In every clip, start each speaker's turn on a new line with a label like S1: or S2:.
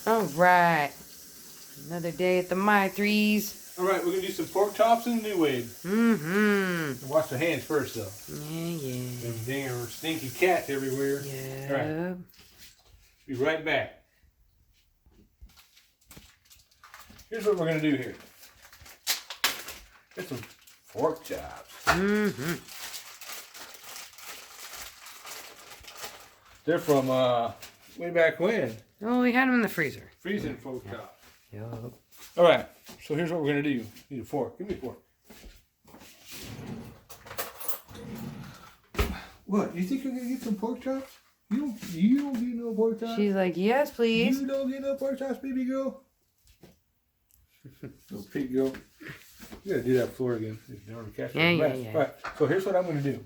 S1: All right. Another day at the My Threes.
S2: All right, we're going to do some pork chops in NuWave.
S1: Mm-hmm.
S2: Wash the hands first, though.
S1: Yeah.
S2: Them dang stinky cats everywhere.
S1: Yeah.
S2: All right. Be right back. Here's what we're going to do here. Get some pork chops.
S1: Mm-hmm.
S2: They're from way back when.
S1: Oh, we had them in the freezer.
S2: Freezing pork chops.
S1: Yup.
S2: All right, so here's what we're going to do. Need a fork. Give me a fork. What? You think you're going to get some pork chops? You don't get no pork chops?
S1: She's like, yes, please.
S2: You don't get no pork chops, baby girl? Little pig girl. You got to do that floor again.
S1: Yeah.
S2: All right, so here's what I'm going to do.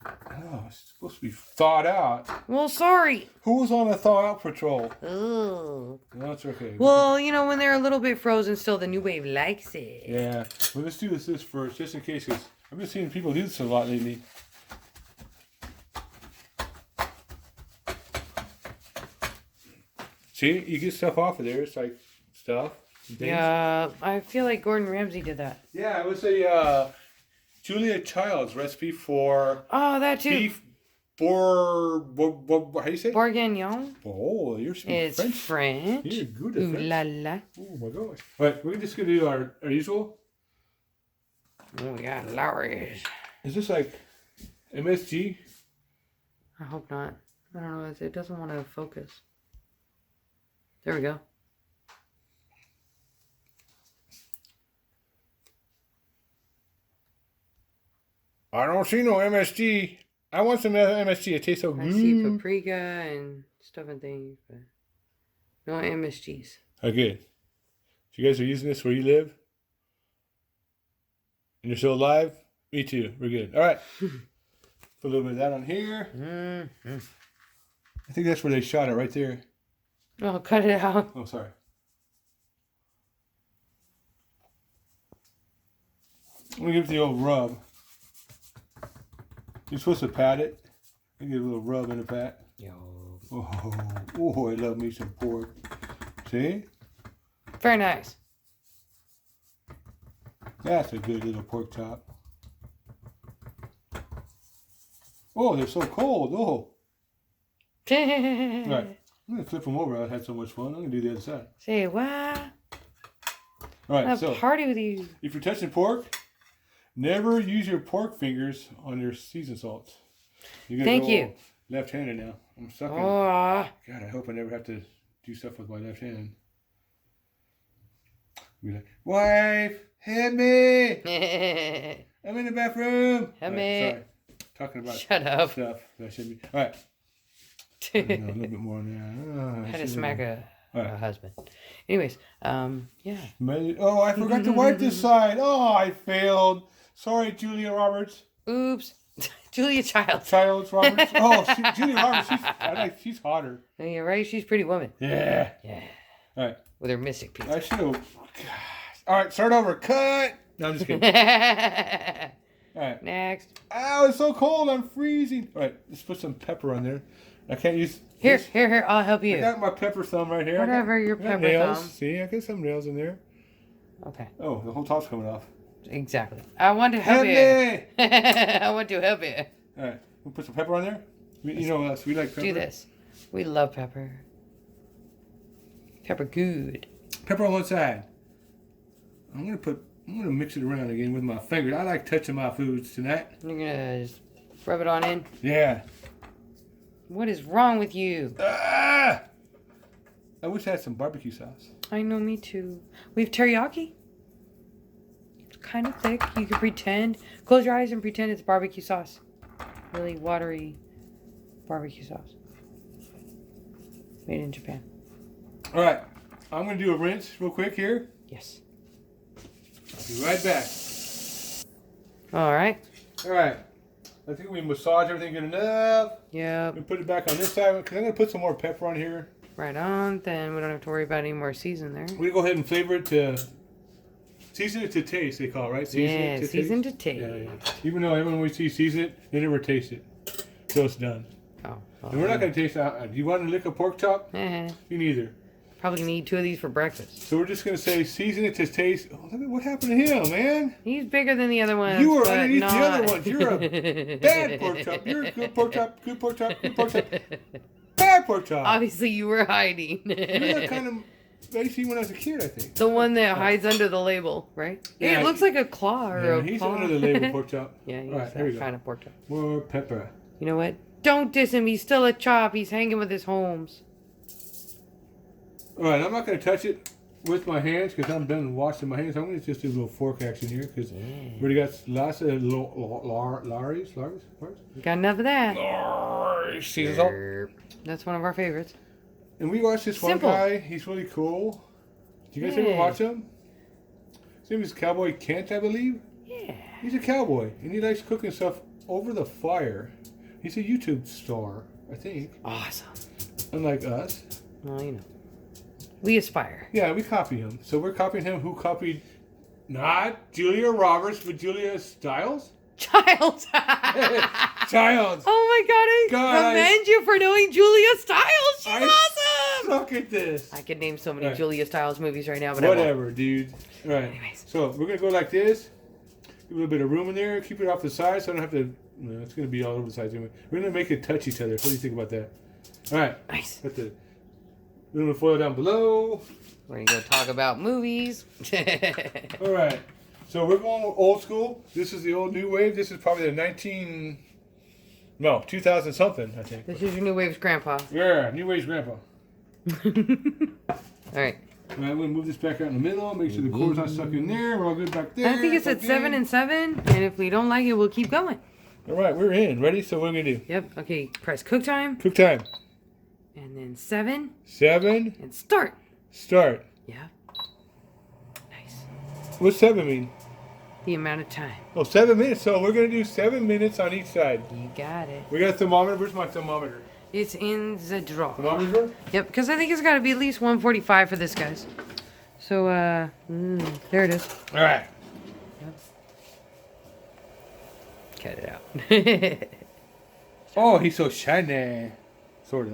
S2: Oh, it's supposed to be thawed out.
S1: Well, sorry.
S2: Who was on a thaw out patrol?
S1: Oh.
S2: No, that's okay.
S1: Well, you know, when they're a little bit frozen still, the NuWave likes it.
S2: Yeah. Well, let's do this first, just in case, because I've been seeing people do this a lot lately. See, you get stuff off of there. It's like stuff.
S1: Yeah, I feel like Gordon Ramsay did that.
S2: Yeah, it was a Julia Child's recipe for
S1: that too.
S2: beef how do you say?
S1: Bourguignon.
S2: Oh, you're speaking
S1: It's French.
S2: You're good at
S1: Ooh
S2: French.
S1: la la.
S2: Oh my gosh. All right, we're just going to do our usual.
S1: Oh, we got Lowry's.
S2: Is this like MSG?
S1: I hope not. I don't know. It doesn't want to focus. There we go.
S2: I don't see no MSG. I want some MSG. It tastes so good.
S1: I see paprika and stuff and things, but no MSGs.
S2: Okay. So you guys are using this where you live? And you're still alive? Me too. We're good. All right. Put a little bit of that on here.
S1: Mm-hmm.
S2: I think that's where they shot it, right there.
S1: Oh, cut it out.
S2: Oh, sorry. I'm going to give it the old rub. You're supposed to pat it. You get a little rub in the pat.
S1: Yo.
S2: Oh, I love me some pork. See?
S1: Very nice.
S2: That's a good little pork chop. Oh, they're so cold. Oh. All right. I'm going to flip them over. I had so much fun. I'm going to do the other side.
S1: Say what?
S2: All right,
S1: A
S2: so
S1: party with you.
S2: if you're touching pork, never use your pork fingers on your season salts.
S1: Thank you.
S2: Left-handed now. I'm sucking.
S1: Oh.
S2: God, I hope I never have to do stuff with my left hand. Be like, wife, help me! I'm in the bathroom.
S1: Help
S2: All
S1: me.
S2: Sorry, talking about
S1: Shut up.
S2: stuff that should be. All right. A little bit more on there.
S1: Had to smack a
S2: Right.
S1: husband. Anyways, yeah.
S2: Oh, I forgot to wipe this side. Oh, I failed. Sorry, Julia Roberts.
S1: Oops. Julia Childs.
S2: Childs Roberts. Oh, Julia Roberts. She's hotter.
S1: Oh, you're right. She's a pretty woman.
S2: Yeah.
S1: Yeah.
S2: All right.
S1: With her mystic pizza.
S2: I should have. All right, start over. Cut. No, I'm just kidding. All right.
S1: Next.
S2: Ow, it's so cold. I'm freezing. All right, let's put some pepper on there. I can't use.
S1: Here,
S2: this.
S1: here. I'll help you.
S2: I got my pepper thumb right here.
S1: Whatever, your
S2: I got
S1: pepper
S2: nails.
S1: thumb.
S2: See, I got some nails in there.
S1: Okay.
S2: Oh, the whole top's coming off.
S1: Exactly. I want to help you. I want to help you.
S2: All right, we'll put some pepper on there. You know us. We like pepper.
S1: Do this. We love pepper. Pepper good.
S2: Pepper on one side. I'm gonna mix it around again with my fingers. I like touching my foods tonight.
S1: You're gonna just rub it on in.
S2: Yeah.
S1: What is wrong with you?
S2: Ah! I wish I had some barbecue sauce.
S1: I know, me too. We have teriyaki. It's kind of thick. You can pretend. Close your eyes and pretend it's barbecue sauce. Really watery barbecue sauce. Made in Japan.
S2: All right. I'm going to do a rinse real quick here.
S1: Yes.
S2: I'll be right back.
S1: All right.
S2: All right. I think we massage everything good enough.
S1: Yep.
S2: We put it back on this side because I'm going to put some more pepper on here.
S1: Right on. Then we don't have to worry about any more season there.
S2: We're going to go ahead and flavor it to... Season it to taste, they call it, right?
S1: Season to taste.
S2: Yeah. Even though everyone we see season it, they never taste it. So it's done.
S1: Oh.
S2: And we're not going to taste that. Do you want to lick a pork chop?
S1: Eh.
S2: Me neither.
S1: Probably gonna eat 2 of these for breakfast.
S2: So we're just going to say season it to taste. Oh, look at what happened to him, man.
S1: He's bigger than the other ones.
S2: You were
S1: but
S2: underneath
S1: not.
S2: the other ones. You're a bad pork chop. You're a good pork chop, good pork chop, good pork chop. Bad pork chop.
S1: Obviously, you were hiding.
S2: You're that kind of I seen when I was a kid, I think.
S1: The one that hides under the label, right?
S2: Yeah,
S1: It looks like a claw or a
S2: he's
S1: paw.
S2: under the label pork chop.
S1: Yeah, he's
S2: All right, here we
S1: that
S2: go.
S1: kind of pork chop.
S2: More pepper.
S1: You know what? Don't diss him. He's still a chop. He's hanging with his homes.
S2: All right, I'm not going to touch it with my hands because I'm done washing my hands. I'm going to just do a little fork action here because we already got lots of Laries.
S1: Got enough of that.
S2: Sea salt.
S1: That's one of our favorites.
S2: And we watched this
S1: Simple.
S2: one guy. He's really cool. Do you guys ever watch him? His name is Cowboy Kent, I believe.
S1: Yeah.
S2: He's a cowboy, and he likes cooking stuff over the fire. He's a YouTube star, I think.
S1: Awesome.
S2: Unlike us.
S1: Well, you know. We aspire.
S2: Yeah, we copy him. So we're copying him who copied not Julia Roberts, but Julia Stiles?
S1: Childs.
S2: Childs.
S1: Oh my God, I commend you for knowing Julia Stiles. She's awesome.
S2: Look at this.
S1: I could name so many
S2: Right.
S1: Julia Stiles movies right now, but
S2: Whatever, dude. All right.
S1: Anyways.
S2: So we're going to go like this. Give a little bit of room in there. Keep it off the side so I don't have to... No, it's going to be all over the sides anyway. We're going to make it touch each other. What do you think about that? All right.
S1: I won't. Nice.
S2: Put the aluminum foil down below.
S1: We're going to go talk about movies.
S2: All right. So we're going old school. This is the old NuWave. This is probably the 2000 something, I think.
S1: This is your NuWave's grandpa.
S2: Yeah, NuWave's grandpa.
S1: All right.
S2: All right, I'm going to move this back out in the middle. Make sure the cord's not stuck in there. We're all good back there.
S1: I think it's at 7 and 7, and if we don't like it, we'll keep going.
S2: All right, we're in. Ready? So what are we going to do?
S1: Yep. Okay. Press cook time,
S2: Cook time.
S1: and then 7,
S2: 7.
S1: and start.
S2: Start.
S1: Yeah. Nice.
S2: What's 7 mean?
S1: The amount of time.
S2: Oh, 7 minutes. So we're going to do 7 minutes on each side.
S1: You got it.
S2: We got a thermometer. Where's my thermometer?
S1: It's in the drawer.
S2: Thermometer drawer?
S1: Yep, because I think it's got to be at least 145 for this, guys. So, there it is.
S2: All right.
S1: Cut it out.
S2: Oh, he's so shiny. Sort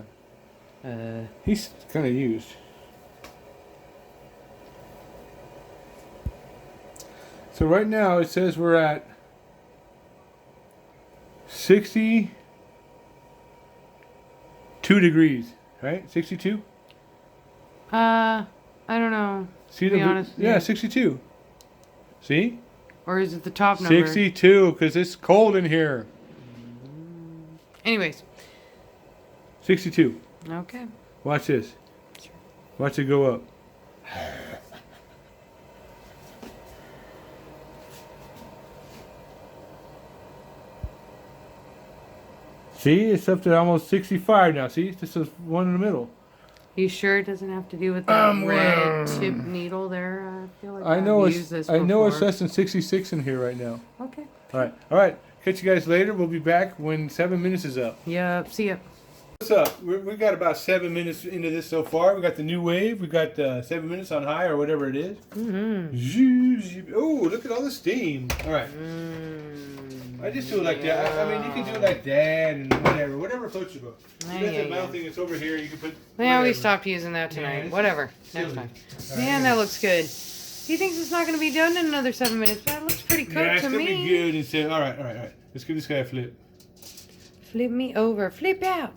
S2: of. He's kind of used. So right now it says we're at 62 degrees, right? 62?
S1: I don't know.
S2: See
S1: to be honest.
S2: Yeah, 62. See?
S1: Or is it the top number?
S2: 62, because it's cold in here.
S1: Anyways.
S2: 62.
S1: Okay.
S2: Watch this. Watch it go up. See, it's up to almost 65 now. See, this is one in the middle.
S1: You sure it doesn't have to do with that red tip needle there? I feel like
S2: I know
S1: I've used this
S2: I know it's
S1: before.
S2: less than 66 in here right now.
S1: Okay.
S2: All right. Catch you guys later. We'll be back when 7 minutes is up.
S1: Yep. See ya.
S2: What's up? We got about 7 minutes into this so far. We got the NuWave. We got 7 minutes on high or whatever it is.
S1: Mm-hmm.
S2: Oh, look at all the steam. All right. I just do it like that. I mean, you can do it like that and whatever floats your boat. You got that metal thing that's over here. You can put.
S1: Yeah, we stopped using that tonight.
S2: Yeah,
S1: Whatever. Next time. Man, that looks good. He thinks it's not going to be done in another 7 minutes, but it looks pretty cooked
S2: Yeah, it's
S1: to
S2: gonna
S1: me.
S2: be good. It's all right. Let's give this guy a flip.
S1: Flip me over. Flip out.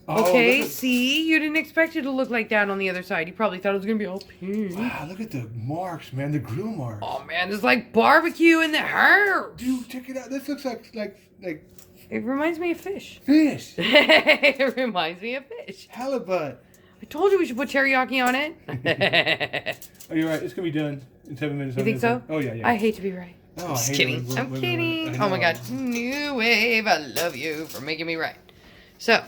S2: Oh,
S1: Okay, see? You didn't expect it to look like that on the other side. You probably thought it was going to be all pink.
S2: Wow, look at the marks, man. The grill marks.
S1: Oh, man, there's like barbecue in the herbs.
S2: Dude, check it out. This looks like
S1: It reminds me of fish.
S2: fish.
S1: It reminds me of fish.
S2: Halibut.
S1: I told you we should put teriyaki on it.
S2: Oh, you're right. It's going to be done in 7 minutes.
S1: You think so?
S2: Oh, yeah.
S1: I hate to be right.
S2: Oh,
S1: I'm just kidding. I'm kidding. Oh my God. NuWave, I love you for making me right. So,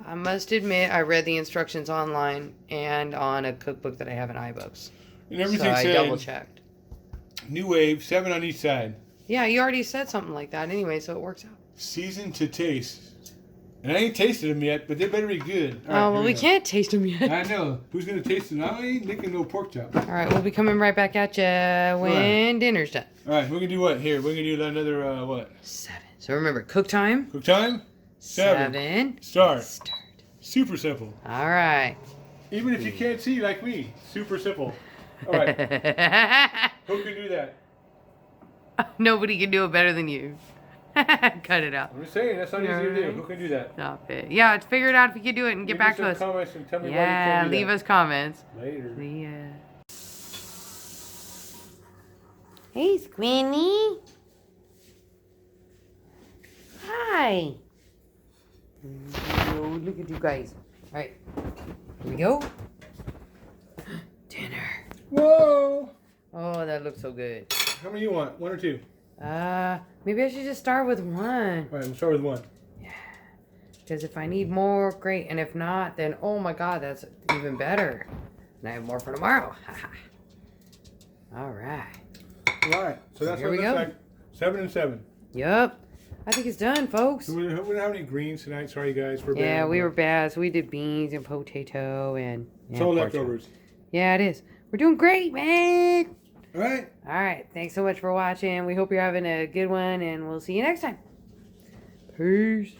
S1: I must admit, I read the instructions online and on a cookbook that I have in iBooks.
S2: And everything
S1: So I
S2: said
S1: double checked.
S2: NuWave, 7 on each side.
S1: Yeah, you already said something like that anyway, so it works out.
S2: Season to taste. And I ain't tasted them yet, but they better be good. All right,
S1: Oh, well,
S2: here
S1: we
S2: go.
S1: can't taste them yet.
S2: I know. Who's going to taste them? I ain't making no pork chop.
S1: All right, we'll be coming right back at you when dinner's done.
S2: All right, we're going to do what? Here, we're going to do another, what?
S1: 7. So remember, cook time.
S2: Cook time? 7. Start. Super simple.
S1: All right.
S2: Even if you can't see like me, super simple. All right. Who can do that?
S1: Nobody can do it better than you. Cut it out.
S2: I'm just saying, that's not easy to do. Who can do that?
S1: Stop it. Yeah, let's figure it out if you can do it and get back to us.
S2: Comments and tell me why you
S1: Yeah,
S2: can't do
S1: leave
S2: that.
S1: us comments.
S2: Later.
S1: Hey, Squinty. Hi. Oh, look at you guys. All right, here we go. Dinner.
S2: Whoa!
S1: Oh, that looks so good.
S2: How many you want? 1 or 2?
S1: Maybe I should just start with 1.
S2: All right, we'll start with 1.
S1: Yeah. Because if I need more, great. And if not, then oh my God, that's even better. And I have more for tomorrow. All right.
S2: All right. So that's
S1: Here
S2: what it
S1: we
S2: looks
S1: go.
S2: like. 7 and 7.
S1: Yep. I think it's done, folks.
S2: We didn't have any greens tonight. Sorry, guys.
S1: Yeah, we were bad. So we did beans and potato and...
S2: It's all leftovers.
S1: Yeah, it is. We're doing great, man.
S2: All right.
S1: All right. Thanks so much for watching. We hope you're having a good one, and we'll see you next time. Peace.